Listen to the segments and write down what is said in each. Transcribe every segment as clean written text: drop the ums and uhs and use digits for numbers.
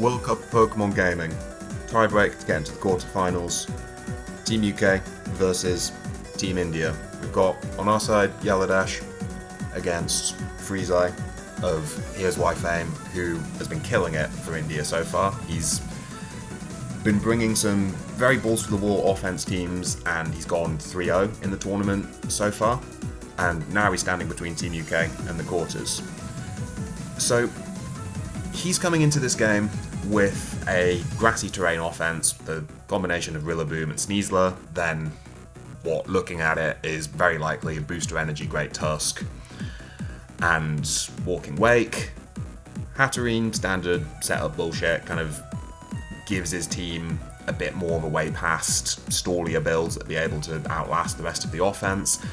World Cup Pokemon Gaming. Tiebreak to get into the quarterfinals. Team UK versus Team India. We've got on our side Yelodash against Freezai of Here's Why fame, who has been killing it for India so far. He's been bringing some very balls to the wall offense teams, and he's gone 3-0 in the tournament so far. And now he's standing between Team UK and the quarters. So he's coming into this game with a grassy terrain offense, the combination of Rillaboom and Sneasler, then what, looking at it, is very likely a Booster Energy Great Tusk, and Walking Wake. Hatterene, standard setup bullshit, kind of gives his team a bit more of a way past stallier builds that be able to outlast the rest of the offense,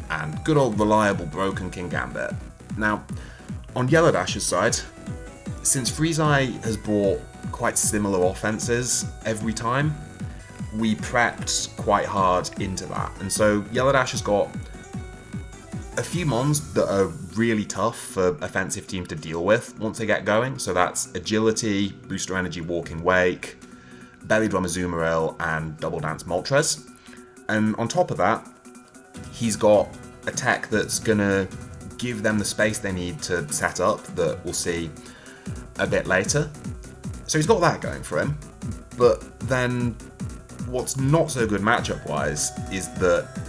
and good old reliable Broken King Gambit. Now, on Yelodash's side, since Freezai has brought quite similar offenses every time, we prepped quite hard into that. And so Yelodash has got a few mons that are really tough for offensive teams to deal with once they get going. So that's Agility, Booster Energy Walking Wake, Belly Drum Azumarill, and Double Dance Moltres. And on top of that, he's got a tech that's gonna give them the space they need to set up that we'll see a bit later. So he's got that going for him. But then what's not so good matchup wise is that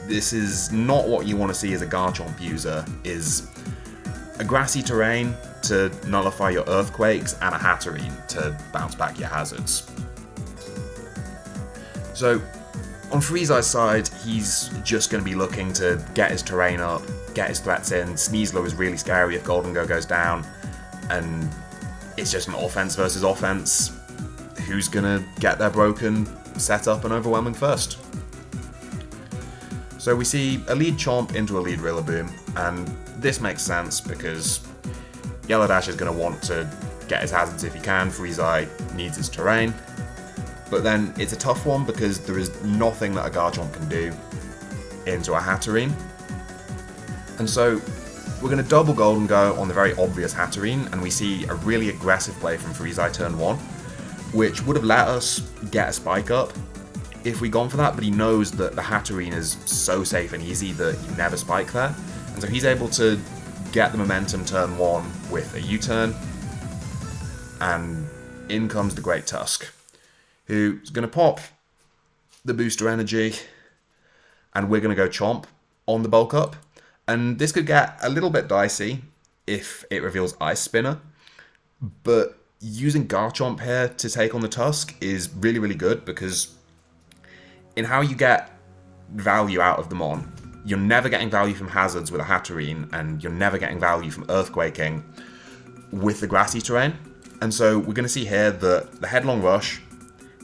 this is not what you want to see as a Garchomp user, is a grassy terrain to nullify your Earthquakes and a Hatterene to bounce back your hazards. So on Freezai's side, he's just going to be looking to get his terrain up, get his threats in. Sneasler is really scary if Golden Go goes down, and it's just an offense versus offense. Who's going to get their broken set up and overwhelming first? So we see a lead Chomp into a lead Rillaboom, and this makes sense because Yelodash is going to want to get his hazards if he can. Freezai needs his terrain. But then it's a tough one because there is nothing that a Garchomp can do into a Hatterene. And so we're going to double Golden Go on the very obvious Hatterene, and we see a really aggressive play from Freezai turn 1, which would have let us get a spike up if we'd gone for that, but he knows that the Hatterene is so safe and easy that you never spike there. And so he's able to get the momentum turn 1 with a U-turn, and in comes the Great Tusk, who's going to pop the Booster Energy, and we're going to go Chomp on the bulk up. And this could get a little bit dicey if it reveals Ice Spinner, but using Garchomp here to take on the Tusk is really, really good, because in how you get value out of the Mon, you're never getting value from hazards with a Hatterene, and you're never getting value from Earthquaking with the grassy terrain. And so we're going to see here that the Headlong Rush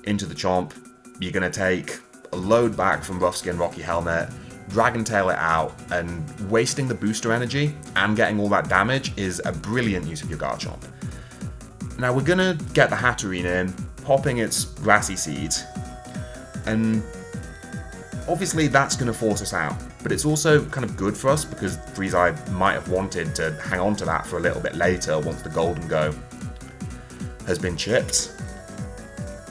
into the Chomp, you're going to take a load back from Rough Skin Rocky Helmet, Dragon Tail it out, and wasting the Booster Energy and getting all that damage is a brilliant use of your Garchomp. Now we're going to get the Hatterene in, popping its Grassy Seed, and obviously that's going to force us out, but it's also kind of good for us because Freezai might have wanted to hang on to that for a little bit later once the Golden Go has been chipped.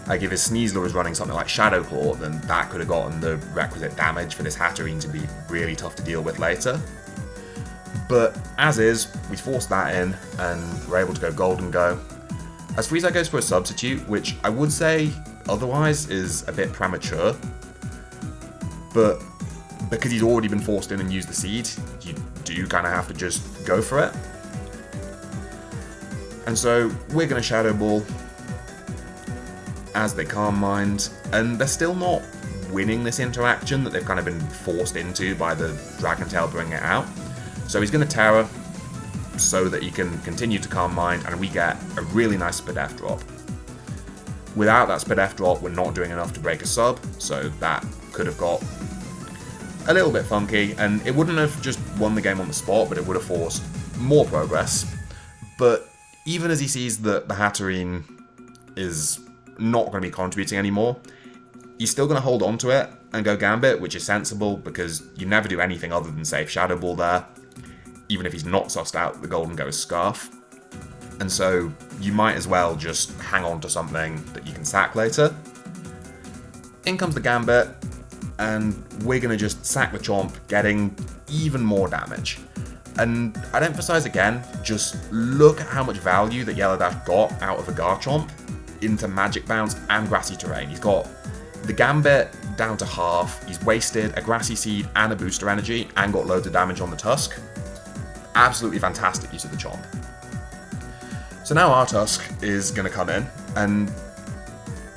Like if his Sneasler was running something like Shadow Claw, then that could have gotten the requisite damage for this Hatterene to be really tough to deal with later. But as is, we forced that in, and we're able to go Golden Go. As Freezai goes for a substitute, which I would say otherwise is a bit premature, but because he's already been forced in and used the seed, you do kind of have to just go for it. And so we're going to Shadow Ball as they Calm Mind, and they're still not winning this interaction that they've kind of been forced into by the Dragon Tail bringing it out. So he's going to Terra so that he can continue to Calm Mind, and we get a really nice Spadef drop. Without that Spadef drop, we're not doing enough to break a sub, so that could have got a little bit funky, and it wouldn't have just won the game on the spot, but it would have forced more progress. But even as he sees that the Hatterene is not going to be contributing anymore, he's still going to hold on to it and go Gambit, which is sensible because you never do anything other than safe Shadow Ball there, even if he's not sussed out the Golden Go Scarf. And so you might as well just hang on to something that you can sack later. In comes the Gambit, and we're going to just sack the Chomp, getting even more damage. And I'd emphasize again, just look at how much value that Yelodash got out of the Garchomp into Magic Bounce and Grassy Terrain. He's got the Gambit down to half, he's wasted a Grassy Seed and a Booster Energy, and got loads of damage on the Tusk. Absolutely fantastic use of the Chomp. So now our Tusk is going to come in, and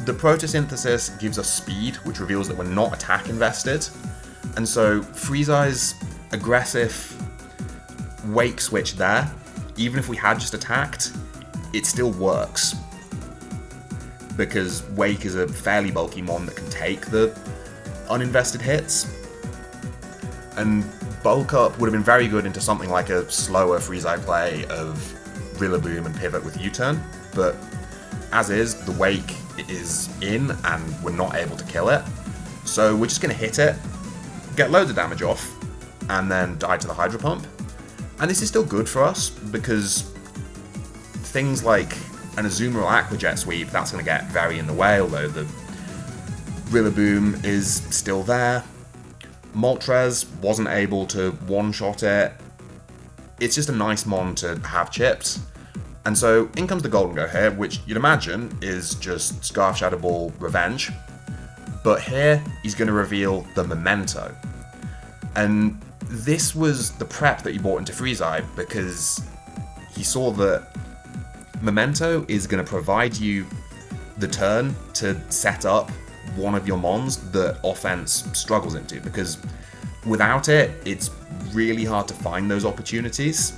the Photosynthesis gives us speed, which reveals that we're not attack invested. And so Freezai's aggressive Wake switch there, even if we had just attacked, it still works. Because Wake is a fairly bulky mon that can take the uninvested hits. And Bulk Up would have been very good into something like a slower Freezai play of Rillaboom and Pivot with U-turn, but as is, the Wake is in and we're not able to kill it. So we're just going to hit it, get loads of damage off, and then die to the Hydro Pump. And this is still good for us, because things like an Azumarill Aqua Jet Sweep, that's going to get very in the way, although the Rillaboom is still there. Moltres wasn't able to one-shot it. It's just a nice mon to have chipped. And so in comes the Golden Go here, which you'd imagine is just Scarf Shadow Ball Revenge. But here, he's going to reveal the Memento. And this was the prep that he brought into Freezai, because he saw that Memento is going to provide you the turn to set up one of your mons that offense struggles into, because without it, it's really hard to find those opportunities.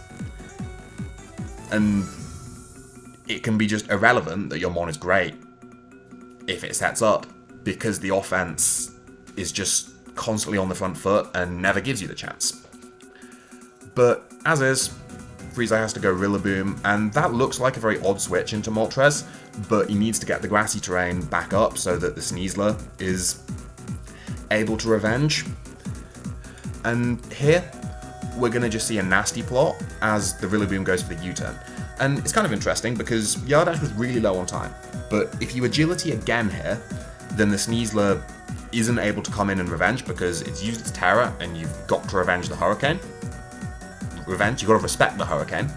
And it can be just irrelevant that your mon is great if it sets up, because the offense is just constantly on the front foot and never gives you the chance. But as is, Freezai has to go Rillaboom, and that looks like a very odd switch into Moltres, but he needs to get the Grassy Terrain back up so that the Sneasler is able to revenge. And here, we're going to just see a nasty plot as the Rillaboom goes for the U-turn. And it's kind of interesting because Yelodash was really low on time, but if you agility again here, then the Sneasler isn't able to come in and revenge because it's used its Terra and you've got to revenge the Hurricane. You've got to respect the Hurricane.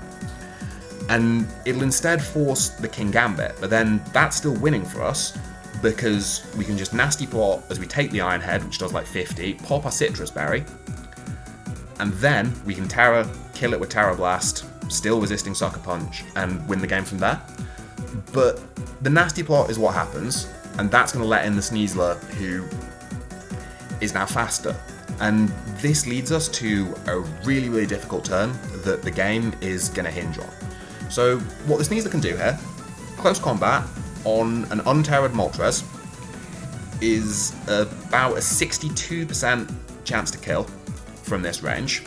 And it'll instead force the King Gambit, but then that's still winning for us because we can just nasty plot as we take the Iron Head, which does like 50, pop our Citrus Berry, and then we can Terra, kill it with Terra Blast, still resisting Sucker Punch, and win the game from there. But the nasty plot is what happens, and that's going to let in the Sneasler, who is now faster. And this leads us to a really, really difficult turn that the game is going to hinge on. So what the Sneasler can do here, close combat on an unterred Moltres, is about a 62% chance to kill from this range.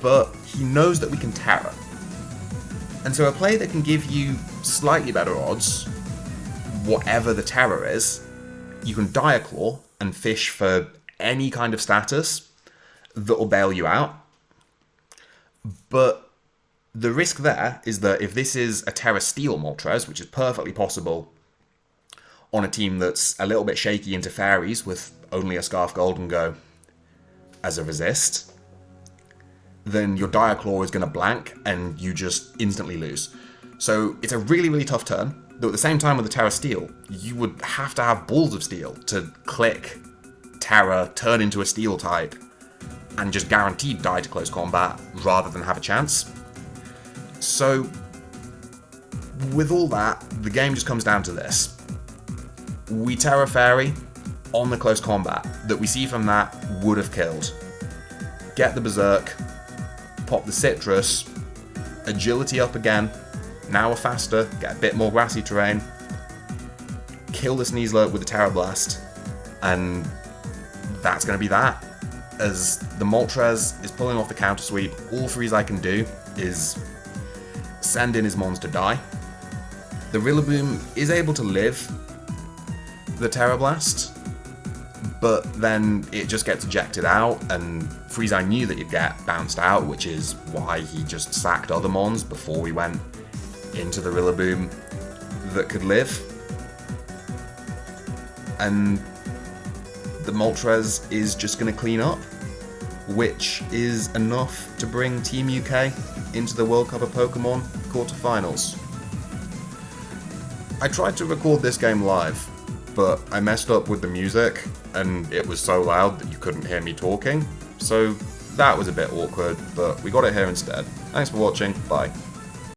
But he knows that we can Terra. And so a play that can give you slightly better odds, whatever the Terror is, you can Diaclaw and fish for any kind of status that will bail you out. But the risk there is that if this is a Terra Steel Moltres, which is perfectly possible on a team that's a little bit shaky into fairies with only a Scarf Golden Go as a resist, then your Diaclaw is going to blank and you just instantly lose. So it's a really, really tough turn, though at the same time with the Terra Steel, you would have to have Balls of Steel to click Terra, turn into a Steel type, and just guaranteed die to close combat rather than have a chance. So with all that, the game just comes down to this. We Terra Fairy on the close combat that we see from that would have killed. Get the Berserk, pop the Citrus, agility up again, now we're faster, get a bit more grassy terrain, kill the Sneasler with the Terra Blast, and that's going to be that. As the Moltres is pulling off the counter sweep, all Freezai can do is send in his mons to die. The Rillaboom is able to live the Terra Blast, but then it just gets ejected out, and Freezai knew that he'd get bounced out, which is why he just sacked other mons before we went into the Rillaboom that could live. And the Moltres is just going to clean up, which is enough to bring Team UK into the World Cup of Pokemon quarterfinals. I tried to record this game live, but I messed up with the music, and it was so loud that you couldn't hear me talking, so that was a bit awkward, but we got it here instead. Thanks for watching, bye.